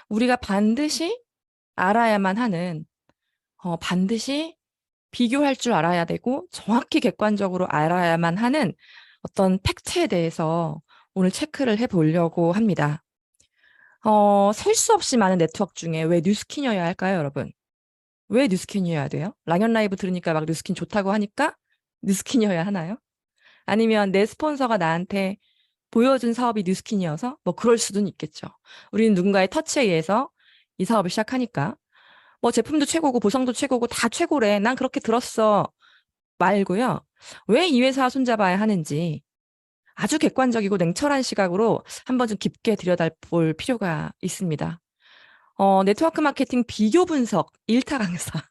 우리가 반드시 알아야만 하는, 반드시 비교할 줄 알아야 되고 정확히 객관적으로 알아야만 하는 어떤 팩트에 대해서 오늘 체크를 해보려고 합니다. 셀 수 없이 많은 네트워크 중에 왜 뉴스킨이어야 할까요, 여러분? 왜 뉴스킨이어야 돼요? 랑연 라이브 들으니까 막 뉴스킨 좋다고 하니까 뉴스킨이어야 하나요? 아니면 내 스폰서가 나한테 보여준 사업이 뉴스킨이어서 뭐 그럴 수도 있겠죠. 우리는 누군가의 터치에 의해서 이 사업을 시작하니까 뭐 제품도 최고고 보상도 최고고 다 최고래. 난 그렇게 들었어. 말고요. 왜 이 회사 손잡아야 하는지 아주 객관적이고 냉철한 시각으로 한번 좀 깊게 들여다볼 필요가 있습니다. 네트워크 마케팅 비교 분석 1타 강사.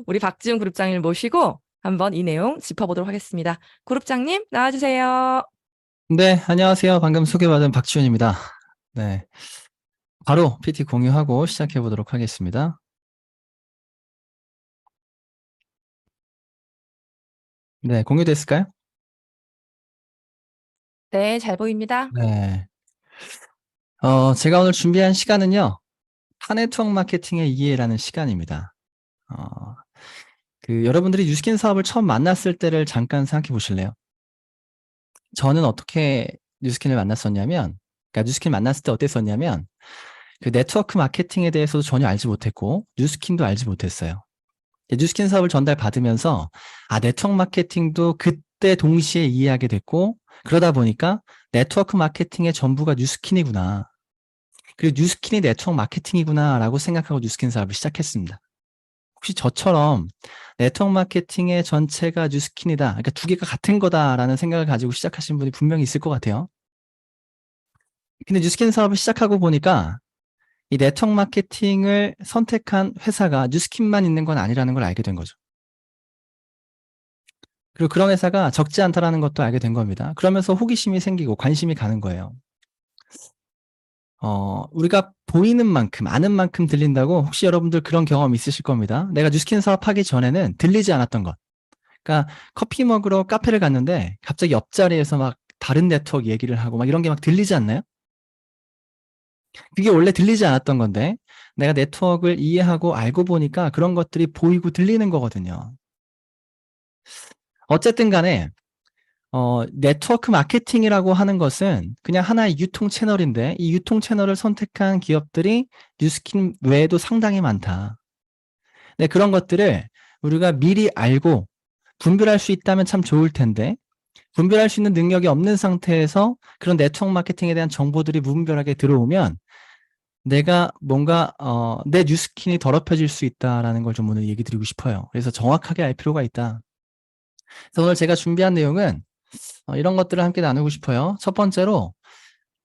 우리 박지훈 그룹장님을 모시고 한번 이 내용 짚어보도록 하겠습니다. 그룹장님 나와주세요. 네, 안녕하세요. 방금 소개받은 박지훈입니다. 네, 바로 PT 공유하고 시작해 보도록 하겠습니다. 네, 공유됐을까요? 네, 잘 보입니다. 네. 제가 오늘 준비한 시간은요, 타네트워크 마케팅의 이해라는 시간입니다. 어, 여러분들이 뉴스킨 사업을 처음 만났을 때를 잠깐 생각해 보실래요? 저는 어떻게 뉴스킨을 만났었냐면, 그러니까 뉴스킨 만났을 때 어땠었냐면, 그 네트워크 마케팅에 대해서도 전혀 알지 못했고, 뉴스킨도 알지 못했어요. 뉴스킨 사업을 전달받으면서 네트워크 마케팅도 그때 동시에 이해하게 됐고, 그러다 보니까 네트워크 마케팅의 전부가 뉴스킨이구나. 그리고 뉴스킨이 네트워크 마케팅이구나 라고 생각하고 뉴스킨 사업을 시작했습니다. 혹시 저처럼 네트워크 마케팅의 전체가 뉴스킨이다, 그러니까 두 개가 같은 거다라는 생각을 가지고 시작하신 분이 분명히 있을 것 같아요. 근데 뉴스킨 사업을 시작하고 보니까 이 네트워크 마케팅을 선택한 회사가 뉴스킨만 있는 건 아니라는 걸 알게 된 거죠. 그리고 그런 회사가 적지 않다라는 것도 알게 된 겁니다. 그러면서 호기심이 생기고 관심이 가는 거예요. 우리가 보이는 만큼, 아는 만큼 들린다고 혹시 여러분들 그런 경험 있으실 겁니다. 내가 뉴스킨 사업하기 전에는 들리지 않았던 것. 그러니까 커피 먹으러 카페를 갔는데 갑자기 옆자리에서 막 다른 네트워크 얘기를 하고 막 이런 게 막 들리지 않나요? 그게 원래 들리지 않았던 건데 내가 네트워크를 이해하고 알고 보니까 그런 것들이 보이고 들리는 거거든요. 어쨌든 간에 네트워크 마케팅이라고 하는 것은 그냥 하나의 유통 채널인데 이 유통 채널을 선택한 기업들이 뉴스킨 외에도 상당히 많다. 네, 그런 것들을 우리가 미리 알고 분별할 수 있다면 참 좋을 텐데 분별할 수 있는 능력이 없는 상태에서 그런 네트워크 마케팅에 대한 정보들이 무분별하게 들어오면 내가 뭔가 내 뉴스킨이 더럽혀질 수 있다라는 걸 좀 오늘 얘기 드리고 싶어요. 그래서 정확하게 알 필요가 있다. 그래서 오늘 제가 준비한 내용은 이런 것들을 함께 나누고 싶어요. 첫 번째로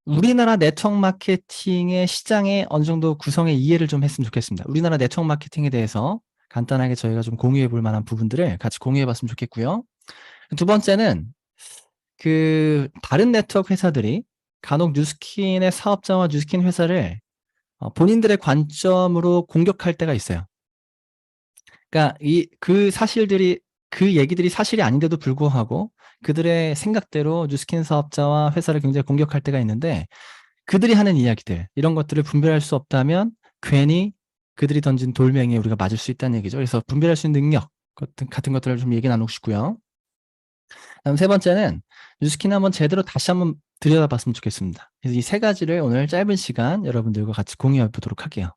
우리나라 네트워크 마케팅의 시장의 어느 정도 구성의 이해를 좀 했으면 좋겠습니다. 우리나라 네트워크 마케팅에 대해서 간단하게 저희가 좀 공유해 볼 만한 부분들을 같이 공유해 봤으면 좋겠고요. 두 번째는 다른 네트워크 회사들이 간혹 뉴스킨의 사업자와 뉴스킨 회사를 본인들의 관점으로 공격할 때가 있어요. 그러니까 그 얘기들이 사실이 아닌데도 불구하고 그들의 생각대로 뉴스킨 사업자와 회사를 굉장히 공격할 때가 있는데 그들이 하는 이야기들, 이런 것들을 분별할 수 없다면 괜히 그들이 던진 돌멩이에 우리가 맞을 수 있다는 얘기죠. 그래서 분별할 수 있는 능력 같은 것들을 좀 얘기 나누고 싶고요. 다음 세 번째는 뉴스킨 한번 제대로 다시 한번 들여다봤으면 좋겠습니다. 그래서 이 세 가지를 오늘 짧은 시간 여러분들과 같이 공유해 보도록 할게요.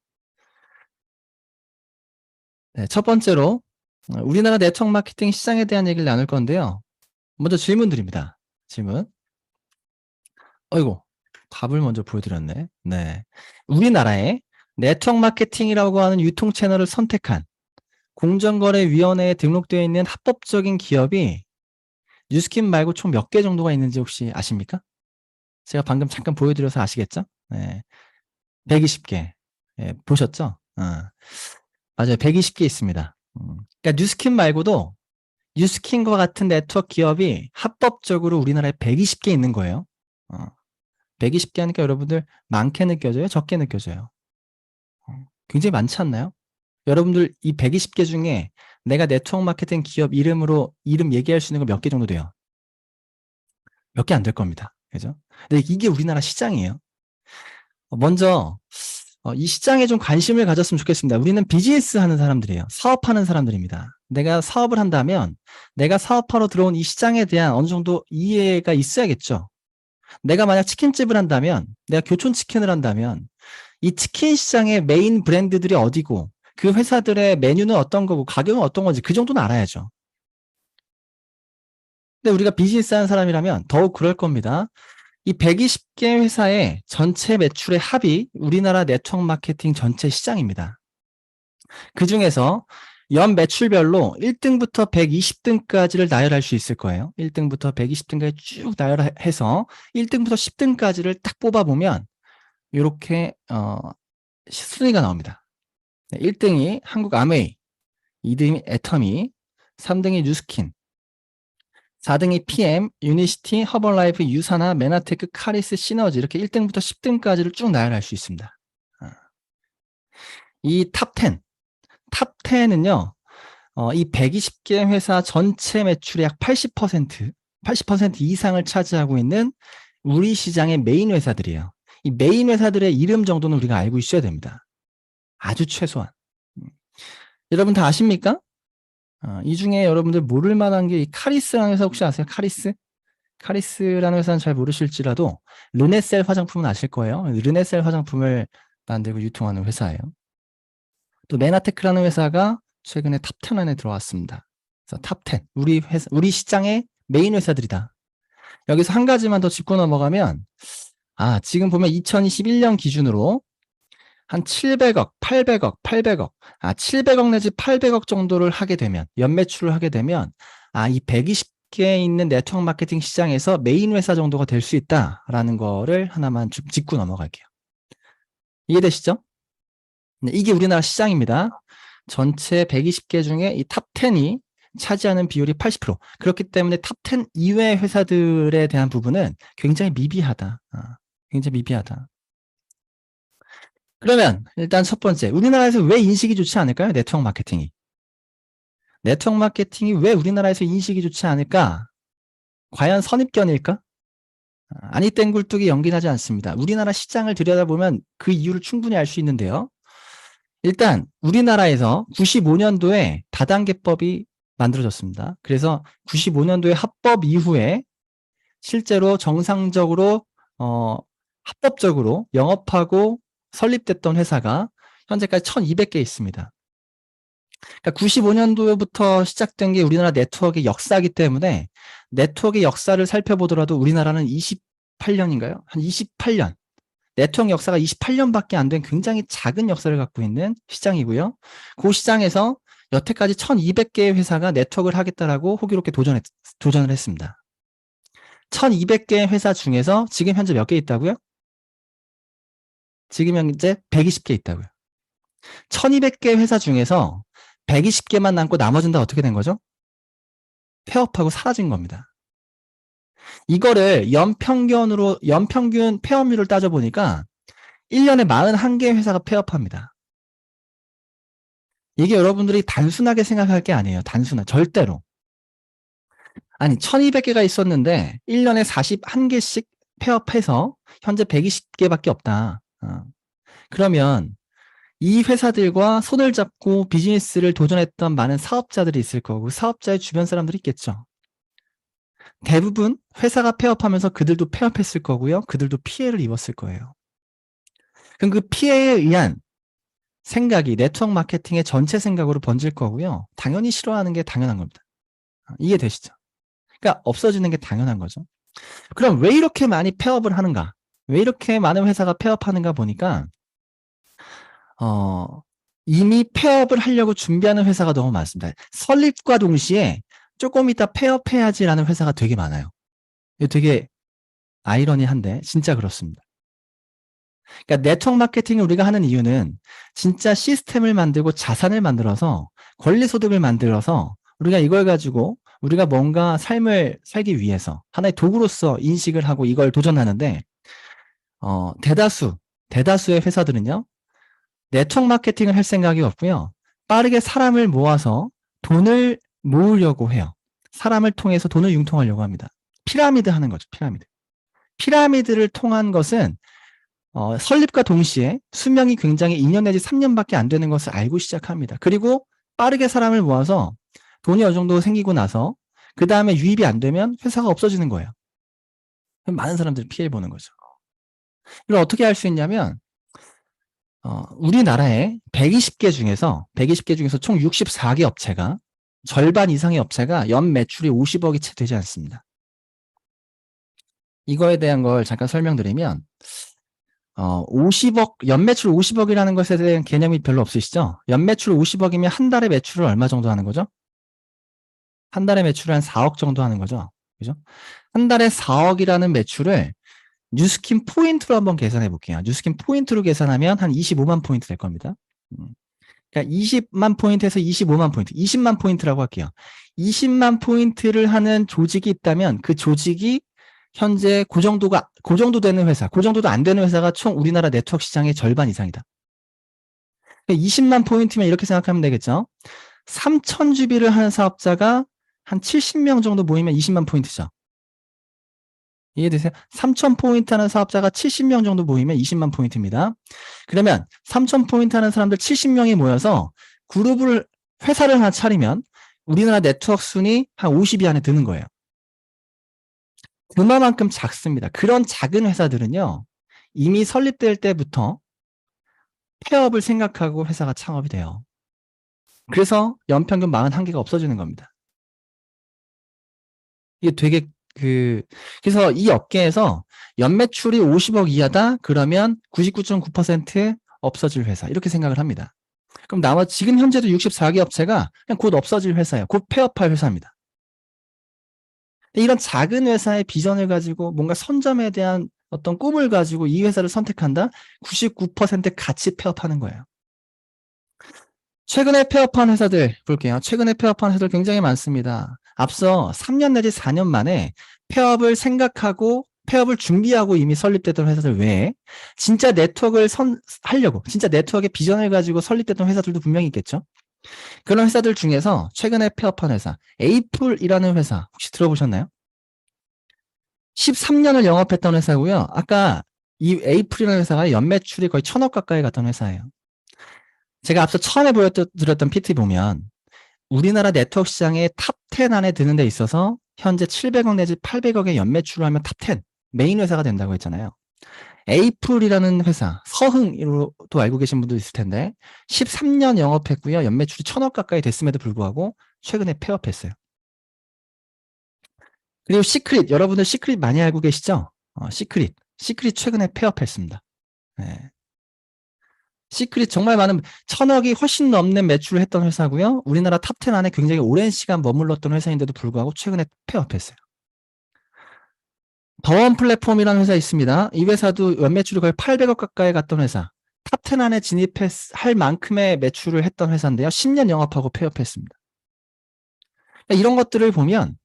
네, 첫 번째로 우리나라 네트워크 마케팅 시장에 대한 얘기를 나눌 건데요. 먼저 질문 드립니다. 질문. 어이고, 답을 먼저 보여드렸네. 네. 우리나라에 네트워크 마케팅이라고 하는 유통 채널을 선택한 공정거래위원회에 등록되어 있는 합법적인 기업이 뉴스킨 말고 총 몇 개 정도가 있는지 혹시 아십니까? 제가 방금 잠깐 보여드려서 아시겠죠? 네. 120개. 네, 보셨죠? 맞아요. 120개 있습니다. 그러니까 뉴스킨 말고도 뉴스킨과 같은 네트워크 기업이 합법적으로 우리나라에 120개 있는 거예요. 120개 하니까 여러분들 많게 느껴져요? 적게 느껴져요? 굉장히 많지 않나요? 여러분들 이 120개 중에 내가 네트워크 마케팅 기업 이름 얘기할 수 있는 거 몇 개 정도 돼요? 몇 개 안 될 겁니다. 그죠? 근데 이게 우리나라 시장이에요. 먼저 이 시장에 좀 관심을 가졌으면 좋겠습니다. 우리는 비즈니스 하는 사람들이에요. 사업하는 사람들입니다. 내가 사업을 한다면 내가 사업하러 들어온 이 시장에 대한 어느 정도 이해가 있어야겠죠. 내가 만약 치킨집을 한다면, 내가 교촌치킨을 한다면 이 치킨 시장의 메인 브랜드들이 어디고 그 회사들의 메뉴는 어떤 거고 가격은 어떤 건지 그 정도는 알아야죠. 근데 우리가 비즈니스 하는 사람이라면 더욱 그럴 겁니다. 이 120개 회사의 전체 매출의 합이 우리나라 네트워크 마케팅 전체 시장입니다. 그 중에서 연 매출별로 1등부터 120등까지를 나열할 수 있을 거예요. 1등부터 120등까지 쭉 나열해서 1등부터 10등까지를 딱 뽑아보면 이렇게 순위가 나옵니다. 1등이 한국 아메이, 2등이 애터미, 3등이 뉴스킨, 4등이 PM, 유니시티, 허벌라이프, 유사나, 메나테크, 카리스, 시너지 이렇게 1등부터 10등까지를 쭉 나열할 수 있습니다. 이 탑10, 탑10은요. 이 120개 회사 전체 매출의 약 80% 이상을 차지하고 있는 우리 시장의 메인 회사들이에요. 이 메인 회사들의 이름 정도는 우리가 알고 있어야 됩니다. 아주 최소한. 여러분 다 아십니까? 이 중에 여러분들 모를 만한 게 이 카리스라는 회사 혹시 아세요? 카리스? 카리스라는 회사는 잘 모르실지라도 르네셀 화장품은 아실 거예요. 르네셀 화장품을 만들고 유통하는 회사예요. 또 메나테크라는 회사가 최근에 탑10 안에 들어왔습니다. 그래서 탑10 우리 시장의 메인 회사들이다. 여기서 한 가지만 더 짚고 넘어가면 지금 보면 2021년 기준으로 한 700억, 800억, 700억 내지 800억 정도를 하게 되면, 연매출을 하게 되면, 이 120개에 있는 네트워크 마케팅 시장에서 메인 회사 정도가 될 수 있다라는 거를 하나만 짚고 넘어갈게요. 이해되시죠? 네, 이게 우리나라 시장입니다. 전체 120개 중에 이 탑10이 차지하는 비율이 80%. 그렇기 때문에 탑10 이외의 회사들에 대한 부분은 굉장히 미비하다. 굉장히 미비하다. 그러면 일단 첫 번째, 우리나라에서 왜 인식이 좋지 않을까요? 네트워크 마케팅이. 네트워크 마케팅이 왜 우리나라에서 인식이 좋지 않을까? 과연 선입견일까? 아니 땡굴뚝이 연기나지 않습니다. 우리나라 시장을 들여다보면 그 이유를 충분히 알 수 있는데요. 일단 우리나라에서 95년도에 다단계법이 만들어졌습니다. 그래서 95년도에 합법 이후에 실제로 정상적으로 합법적으로 영업하고 설립됐던 회사가 현재까지 1200개 있습니다. 그러니까 95년도부터 시작된 게 우리나라 네트워크의 역사이기 때문에 네트워크의 역사를 살펴보더라도 우리나라는 28년인가요? 한 28년. 네트워크 역사가 28년밖에 안 된 굉장히 작은 역사를 갖고 있는 시장이고요. 그 시장에서 여태까지 1200개의 회사가 네트워크를 하겠다라고 호기롭게 도전을 했습니다. 1200개의 회사 중에서 지금 현재 몇 개 있다고요? 지금 현재 120개 있다고요. 1200개 회사 중에서 120개만 남고 나머지는 다 어떻게 된 거죠? 폐업하고 사라진 겁니다. 이거를 연평균 폐업률을 따져보니까 1년에 41개 회사가 폐업합니다. 이게 여러분들이 단순하게 생각할 게 아니에요. 절대로. 아니, 1200개가 있었는데 1년에 41개씩 폐업해서 현재 120개밖에 없다. 그러면 이 회사들과 손을 잡고 비즈니스를 도전했던 많은 사업자들이 있을 거고 사업자의 주변 사람들이 있겠죠. 대부분 회사가 폐업하면서 그들도 폐업했을 거고요. 그들도 피해를 입었을 거예요. 그럼 그 피해에 의한 생각이 네트워크 마케팅의 전체 생각으로 번질 거고요. 당연히 싫어하는 게 당연한 겁니다. 이해되시죠? 그러니까 없어지는 게 당연한 거죠. 그럼 왜 이렇게 많이 폐업을 하는가? 왜 이렇게 많은 회사가 폐업하는가 보니까 이미 폐업을 하려고 준비하는 회사가 너무 많습니다. 설립과 동시에 조금 이따 폐업해야지라는 회사가 되게 많아요. 이거 되게 아이러니한데 진짜 그렇습니다. 그러니까 네트워크 마케팅을 우리가 하는 이유는 진짜 시스템을 만들고 자산을 만들어서 권리소득을 만들어서 우리가 이걸 가지고 우리가 뭔가 삶을 살기 위해서 하나의 도구로서 인식을 하고 이걸 도전하는데 대다수의 회사들은요. 네트워크 마케팅을 할 생각이 없고요. 빠르게 사람을 모아서 돈을 모으려고 해요. 사람을 통해서 돈을 융통하려고 합니다. 피라미드 하는 거죠. 피라미드를 통한 것은 설립과 동시에 수명이 굉장히 2년 내지 3년밖에 안 되는 것을 알고 시작합니다. 그리고 빠르게 사람을 모아서 돈이 어느 정도 생기고 나서 그 다음에 유입이 안 되면 회사가 없어지는 거예요. 그럼 많은 사람들이 피해 보는 거죠. 이걸 어떻게 할 수 있냐면 우리나라에 120개 중에서 총 64개 업체가 절반 이상의 업체가 연 매출이 50억이 채 되지 않습니다. 이거에 대한 걸 잠깐 설명드리면 50억, 연매출 50억이라는 것에 대한 개념이 별로 없으시죠? 연매출 50억이면 한 달에 매출을 얼마 정도 하는 거죠? 한 달에 매출을 한 4억 정도 하는 거죠? 그죠? 한 달에 4억이라는 매출을 뉴스킨 포인트로 한번 계산해 볼게요. 뉴스킨 포인트로 계산하면 한 25만 포인트 될 겁니다. 그러니까 20만 포인트에서 25만 포인트, 20만 포인트라고 할게요. 20만 포인트를 하는 조직이 있다면 그 조직이 현재 그 정도 되는 회사, 그 정도도 안 되는 회사가 총 우리나라 네트워크 시장의 절반 이상이다. 20만 포인트면 이렇게 생각하면 되겠죠. 3,000주비를 하는 사업자가 한 70명 정도 모이면 20만 포인트죠. 이해되세요? 3,000포인트 하는 사업자가 70명 정도 모이면 20만 포인트입니다. 그러면 3,000포인트 하는 사람들 70명이 모여서 회사를 하나 차리면 우리나라 네트워크 순위 한 50위 안에 드는 거예요. 그만큼 작습니다. 그런 작은 회사들은요, 이미 설립될 때부터 폐업을 생각하고 회사가 창업이 돼요. 그래서 연평균 41개가 없어지는 겁니다. 이게 되게 그래서 이 업계에서 연매출이 50억 이하다? 그러면 99.9% 없어질 회사. 이렇게 생각을 합니다. 그럼 지금 현재도 64개 업체가 그냥 곧 없어질 회사예요. 곧 폐업할 회사입니다. 이런 작은 회사의 비전을 가지고 뭔가 선점에 대한 어떤 꿈을 가지고 이 회사를 선택한다? 99% 같이 폐업하는 거예요. 최근에 폐업한 회사들 볼게요. 최근에 폐업한 회사들 굉장히 많습니다. 앞서 3년 내지 4년 만에 폐업을 생각하고 폐업을 준비하고 이미 설립됐던 회사들 외에 진짜 네트워크를 하려고 진짜 네트워크의 비전을 가지고 설립됐던 회사들도 분명히 있겠죠. 그런 회사들 중에서 최근에 폐업한 회사 에이플이라는 회사 혹시 들어보셨나요? 13년을 영업했던 회사고요. 아까 이 에이플이라는 회사가 연매출이 거의 1,000억 가까이 갔던 회사예요. 제가 앞서 처음에 보여드렸던 PT 보면 우리나라 네트워크 시장의 탑 10 안에 드는 데 있어서 현재 700억 내지 800억의 연매출을 하면 탑 10, 메인 회사가 된다고 했잖아요. 에이플이라는 회사, 서흥으로도 알고 계신 분도 있을 텐데 13년 영업했고요. 연매출이 1,000억 가까이 됐음에도 불구하고 최근에 폐업했어요. 그리고 시크릿, 여러분들 시크릿 많이 알고 계시죠? 시크릿 최근에 폐업했습니다. 네. 시크릿 정말 많은 1,000억이 훨씬 넘는 매출을 했던 회사고요. 우리나라 탑 10 안에 굉장히 오랜 시간 머물렀던 회사인데도 불구하고 최근에 폐업했어요. 더원 플랫폼이라는 회사 있습니다. 이 회사도 연매출이 거의 800억 가까이 갔던 회사. 탑 10 안에 진입할 만큼의 매출을 했던 회사인데요. 10년 영업하고 폐업했습니다. 이런 것들을 보면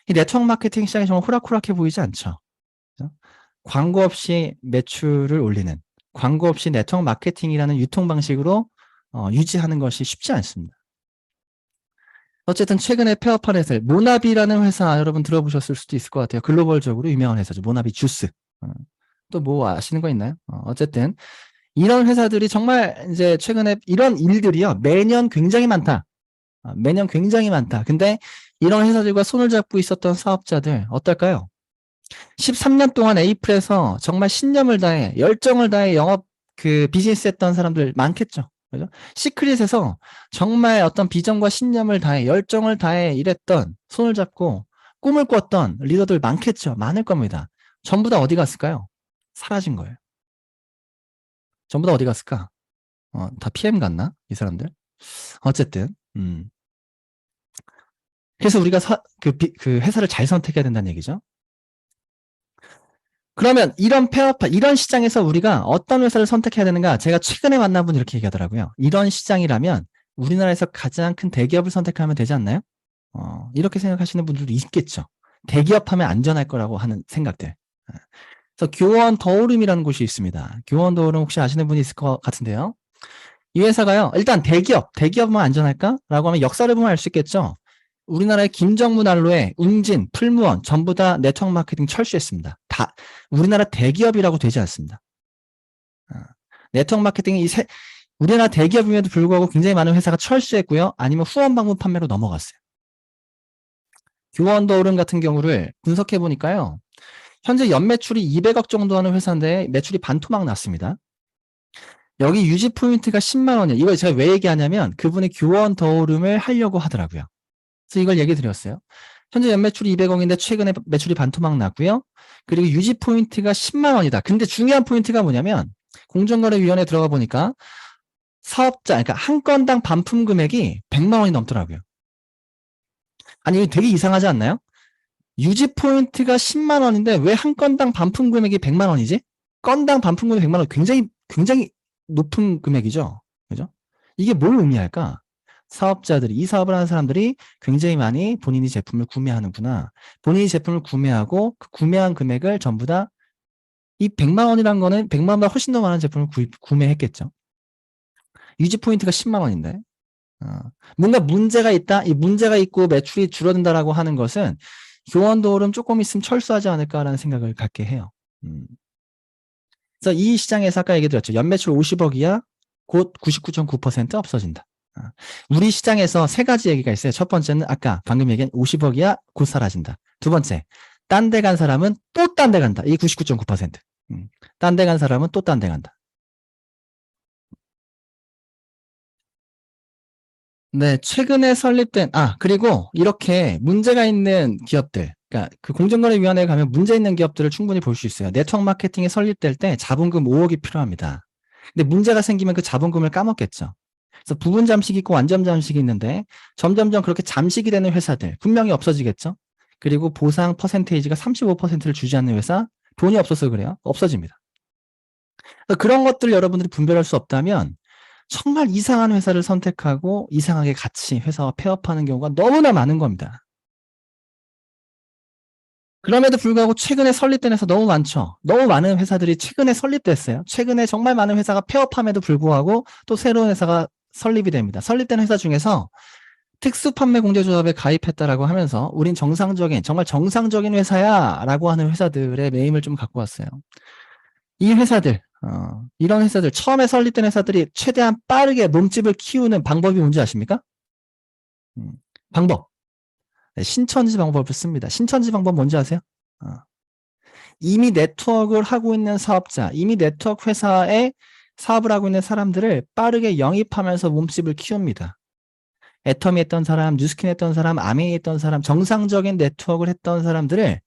이 네트워크 마케팅 시장이 정말 호락호락해 보이지 않죠. 그렇죠? 광고 없이 매출을 올리는, 광고 없이 네트워크 마케팅이라는 유통 방식으로 유지하는 것이 쉽지 않습니다. 어쨌든 최근에 폐업한 회사, 모나비라는 회사 여러분 들어보셨을 수도 있을 것 같아요. 글로벌적으로 유명한 회사죠. 모나비 주스. 또 뭐 아시는 거 있나요? 어쨌든 이런 회사들이 정말 이제 최근에 이런 일들이요. 매년 굉장히 많다. 매년 굉장히 많다. 근데 이런 회사들과 손을 잡고 있었던 사업자들 어떨까요? 13년 동안 에이플에서 정말 신념을 다해 열정을 다해 영업 비즈니스 했던 사람들 많겠죠. 그죠? 시크릿에서 정말 어떤 비전과 신념을 다해 열정을 다해 일했던 손을 잡고 꿈을 꿨던 리더들 많겠죠. 많을 겁니다. 전부 다 어디 갔을까요? 사라진 거예요. 전부 다 어디 갔을까? 다 PM 갔나? 이사람들? 어쨌든 그래서 우리가 그 회사를 잘 선택해야 된다는 얘기죠. 그러면 이런 시장에서 우리가 어떤 회사를 선택해야 되는가? 제가 최근에 만난 분 이렇게 얘기하더라고요. 이런 시장이라면 우리나라에서 가장 큰 대기업을 선택하면 되지 않나요? 이렇게 생각하시는 분들도 있겠죠. 대기업 하면 안전할 거라고 하는 생각들. 그래서 교원 더오름이라는 곳이 있습니다. 교원 더오름 혹시 아시는 분이 있을 것 같은데요. 이 회사가요. 일단 대기업만 안전할까? 라고 하면 역사를 보면 알 수 있겠죠. 우리나라의 김정무 난로에 웅진, 풀무원 전부 다 네트워크 마케팅 철수했습니다. 우리나라 대기업이라고 되지 않습니다. 네트워크 마케팅이 우리나라 대기업임에도 불구하고 굉장히 많은 회사가 철수했고요. 아니면 후원 방문 판매로 넘어갔어요. 교원더오름 같은 경우를 분석해 보니까요. 현재 연매출이 200억 정도 하는 회사인데 매출이 반토막 났습니다. 여기 유지 포인트가 10만 원이에요. 이걸 제가 왜 얘기하냐면 그분이 교원더오름을 하려고 하더라고요. 그래서 이걸 얘기 드렸어요. 현재 연매출이 200억인데 최근에 매출이 반토막 났고요. 그리고 유지 포인트가 10만 원이다. 근데 중요한 포인트가 뭐냐면 공정거래위원회에 들어가 보니까 사업자, 그러니까 한 건당 반품 금액이 100만 원이 넘더라고요. 아니, 이거 되게 이상하지 않나요? 유지 포인트가 10만 원인데 왜 한 건당 반품 금액이 100만 원이지? 건당 반품 금액 100만 원 굉장히 높은 금액이죠. 그죠? 이게 뭘 의미할까? 사업자들이, 이 사업을 하는 사람들이 굉장히 많이 본인이 제품을 구매하는구나. 본인이 제품을 구매하고 그 구매한 금액을 전부 다 이 100만 원이란 거는 100만 원보다 훨씬 더 많은 제품을 구매했겠죠. 유지 포인트가 10만 원인데. 뭔가 문제가 있다. 이 문제가 있고 매출이 줄어든다라고 하는 것은 교원도름 조금 있으면 철수하지 않을까라는 생각을 갖게 해요. 그래서 이 시장에서 아까 얘기 드렸죠. 연매출 50억이야 곧 99.9% 없어진다. 우리 시장에서 세 가지 얘기가 있어요. 첫 번째는 아까 방금 얘기한 50억이야 곧 사라진다. 두 번째, 딴 데 간 사람은 또 딴 데 간다. 이게 99.9%. 딴 데 간 사람은 또 딴 데 간다. 네, 최근에 설립된, 그리고 이렇게 문제가 있는 기업들, 그러니까 그 공정거래위원회에 가면 문제 있는 기업들을 충분히 볼 수 있어요. 네트워크 마케팅이 설립될 때 자본금 5억이 필요합니다. 근데 문제가 생기면 그 자본금을 까먹겠죠. 그래서 부분 잠식이 있고 완전 잠식이 있는데 점점점 그렇게 잠식이 되는 회사들 분명히 없어지겠죠. 그리고 보상 퍼센테이지가 35%를 주지 않는 회사, 돈이 없어서 그래요. 없어집니다. 그런 것들 여러분들이 분별할 수 없다면 정말 이상한 회사를 선택하고 이상하게 같이 회사와 폐업하는 경우가 너무나 많은 겁니다. 그럼에도 불구하고 최근에 설립된 회사 너무 많죠. 너무 많은 회사들이 최근에 설립됐어요. 최근에 정말 많은 회사가 폐업함에도 불구하고 또 새로운 회사가 설립이 됩니다. 설립된 회사 중에서 특수판매공제조합에 가입했다라고 하면서 우린 정말 정상적인 회사야 라고 하는 회사들의 네임을 좀 갖고 왔어요. 이 회사들, 이런 회사들, 처음에 설립된 회사들이 최대한 빠르게 몸집을 키우는 방법이 뭔지 아십니까? 방법. 네, 신천지 방법을 씁니다. 신천지 방법 뭔지 아세요? 이미 네트워크를 하고 있는 사업자, 이미 네트워크 회사에 사업을 하고 있는 사람들을 빠르게 영입하면서 몸집을 키웁니다. 애터미 했던 사람, 뉴스킨 했던 사람, 아메이 했던 사람, 정상적인 네트워크를 했던 사람들을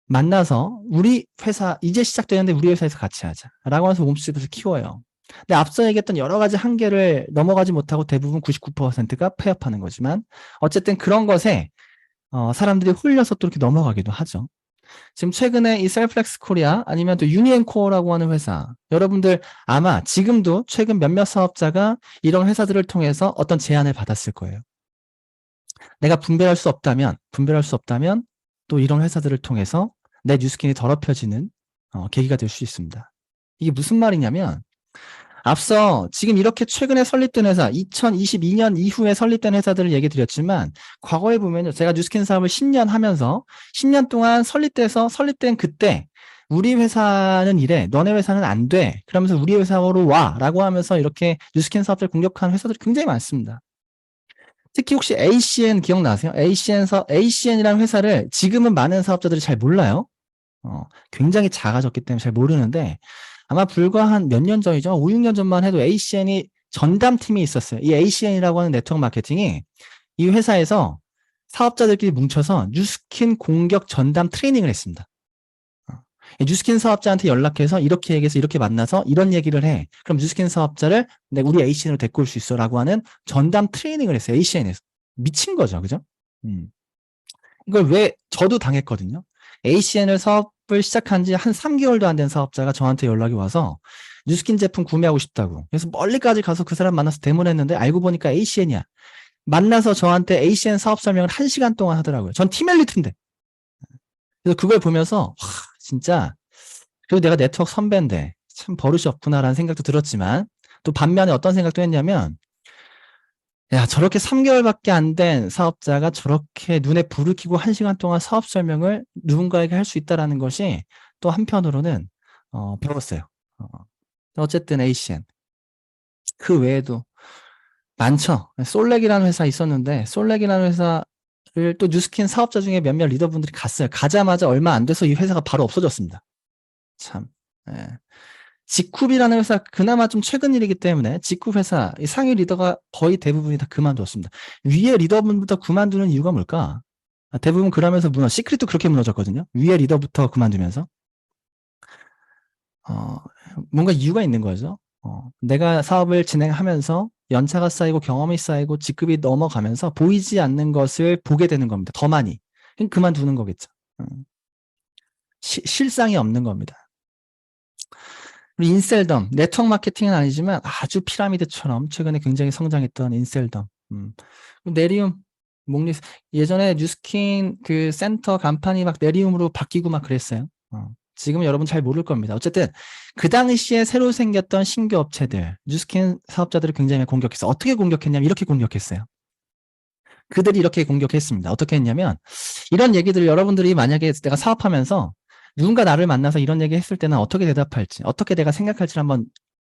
만나서 우리 회사 이제 시작되는데 우리 회사에서 같이 하자 라고 해서 몸집을 키워요. 근데 앞서 얘기했던 여러 가지 한계를 넘어가지 못하고 대부분 99%가 폐업하는 거지만 어쨌든 그런 것에 사람들이 홀려서 또 이렇게 넘어가기도 하죠. 지금 최근에 이 셀플렉스 코리아 아니면 또 유니앤코어라고 하는 회사, 여러분들 아마 지금도 최근 몇몇 사업자가 이런 회사들을 통해서 어떤 제안을 받았을 거예요. 내가 분별할 수 없다면 또 이런 회사들을 통해서 내 뉴스킨이 더럽혀지는 계기가 될 수 있습니다. 이게 무슨 말이냐면 앞서 지금 이렇게 최근에 설립된 회사, 2022년 이후에 설립된 회사들을 얘기 드렸지만 과거에 보면요. 제가 뉴스킨 사업을 10년 하면서 10년 동안 설립된 그때 우리 회사는 이래, 너네 회사는 안 돼. 그러면서 우리 회사로 와 라고 하면서 이렇게 뉴스킨 사업들 공격하는 회사들이 굉장히 많습니다. 특히 혹시 ACN 기억나세요? ACN이라는 회사를 지금은 많은 사업자들이 잘 몰라요. 굉장히 작아졌기 때문에 잘 모르는데 아마 불과 한 몇 년 전이죠. 5, 6년 전만 해도 ACN이 전담팀이 있었어요. 이 ACN이라고 하는 네트워크 마케팅이 이 회사에서 사업자들끼리 뭉쳐서 뉴스킨 공격 전담 트레이닝을 했습니다. 뉴스킨 사업자한테 연락해서 이렇게 얘기해서 이렇게 만나서 이런 얘기를 해. 그럼 뉴스킨 사업자를 우리 ACN으로 데리고 올 수 있어 라고 하는 전담 트레이닝을 했어요. ACN에서. 미친 거죠. 그죠? 이걸 왜 저도 당했거든요. ACN을 사업을 시작한 지 한 3개월도 안 된 사업자가 저한테 연락이 와서 뉴스킨 제품 구매하고 싶다고. 그래서 멀리까지 가서 그 사람 만나서 데모했는데 알고 보니까 ACN이야. 만나서 저한테 ACN 사업 설명을 1시간 동안 하더라고요. 전 팀엘리트인데. 그래서 그걸 보면서 진짜 그리고 내가 네트워크 선배인데 참 버릇이 없구나라는 생각도 들었지만 또 반면에 어떤 생각도 했냐면 야 저렇게 3개월밖에 안 된 사업자가 저렇게 눈에 불을 켜고 1시간 동안 사업 설명을 누군가에게 할 수 있다는 것이 또 한편으로는 배웠어요. 어쨌든 ACN. 그 외에도 많죠. 솔렉이라는 회사 있었는데 솔렉이라는 회사를 또 뉴스킨 사업자 중에 몇몇 리더분들이 갔어요. 가자마자 얼마 안 돼서 이 회사가 바로 없어졌습니다. 참. 예. 직쿱이라는 회사 그나마 좀 최근 일이기 때문에 직쿱 회사 이 상위 리더가 거의 대부분이 다 그만두었습니다. 위에 리더분부터 그만두는 이유가 뭘까? 대부분 그러면서 시크릿도 그렇게 무너졌거든요. 위에 리더부터 그만두면서 뭔가 이유가 있는 거죠. 내가 사업을 진행하면서 연차가 쌓이고 경험이 쌓이고 직급이 넘어가면서 보이지 않는 것을 보게 되는 겁니다. 더 많이. 그만두는 거겠죠. 실상이 없는 겁니다. 우리 인셀덤, 네트워크 마케팅은 아니지만 아주 피라미드처럼 최근에 굉장히 성장했던 인셀덤. 네리움, 목리, 예전에 뉴스킨 그 센터 간판이 막 네리움으로 바뀌고 막 그랬어요. 지금은 여러분 잘 모를 겁니다. 어쨌든 그 당시에 새로 생겼던 신규 업체들, 뉴스킨 사업자들을 굉장히 공격했어요. 어떻게 공격했냐면 이렇게 공격했어요. 그들이 이렇게 공격했습니다. 어떻게 했냐면 이런 얘기들을 여러분들이 만약에 내가 사업하면서 누군가 나를 만나서 이런 얘기 했을 때는 어떻게 대답할지, 어떻게 내가 생각할지를 한번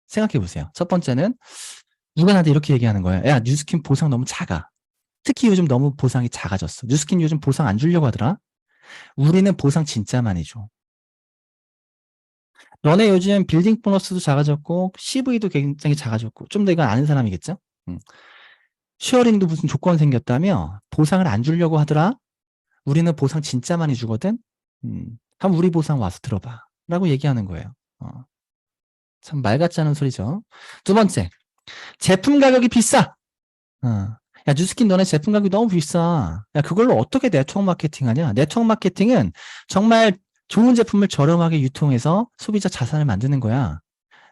생각해 보세요. 첫 번째는 누가 나한테 이렇게 얘기하는 거예요. 야, 뉴스킨 보상 너무 작아. 특히 요즘 너무 보상이 작아졌어. 뉴스킨 요즘 보상 안 주려고 하더라. 우리는 보상 진짜 많이 줘. 너네 요즘 빌딩 보너스도 작아졌고 CV도 굉장히 작아졌고 좀 더 이건 아는 사람이겠죠? 쉐어링도 무슨 조건 생겼다며 보상을 안 주려고 하더라. 우리는 보상 진짜 많이 주거든. 한번 우리 보상 와서 들어봐. 라고 얘기하는 거예요. 참 말 같지 않은 소리죠. 두 번째, 제품 가격이 비싸. 야, 뉴스킨 너네 제품 가격이 너무 비싸. 야, 그걸로 어떻게 네트워크 마케팅 하냐? 네트워크 마케팅은 정말 좋은 제품을 저렴하게 유통해서 소비자 자산을 만드는 거야.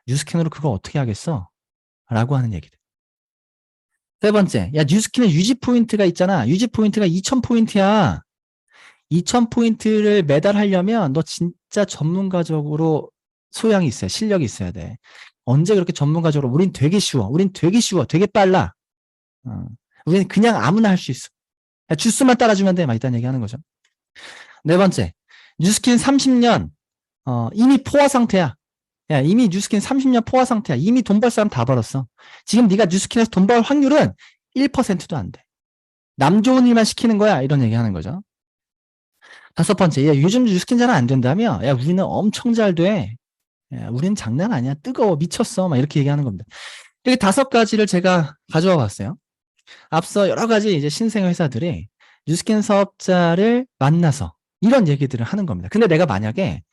뉴스킨으로 그거 어떻게 하겠어? 라고 하는 얘기들. 세 번째, 야, 뉴스킨에 유지 포인트가 있잖아. 유지 포인트가 2000포인트야. 2000포인트를 매달 하려면 너 진짜 전문가적으로 소양이 있어야, 실력이 있어야 돼. 언제 그렇게 전문가적으로, 우린 되게 쉬워. 우린 되게 쉬워. 되게 빨라. 우리는 그냥 아무나 할 수 있어. 야, 주스만 따라주면 돼. 막 이딴 얘기 하는 거죠. 네 번째, 뉴스킨 30년, 이미 포화 상태야. 야, 이미 뉴스킨 30년 포화 상태야. 이미 돈 벌 사람 다 벌었어. 지금 네가 뉴스킨에서 돈 벌 확률은 1%도 안 돼. 남 좋은 일만 시키는 거야. 이런 얘기 하는 거죠. 다섯 번째, 야, 요즘 뉴스킨 잘 안 된다며? 야, 우리는 엄청 잘 돼. 야, 우리는 장난 아니야. 뜨거워. 미쳤어. 막 이렇게 얘기하는 겁니다. 이렇게 다섯 가지를 제가 가져와 봤어요. 앞서 여러 가지 이제 신생 회사들이 뉴스킨 사업자를 만나서 이런 얘기들을 하는 겁니다. 근데 내가 만약에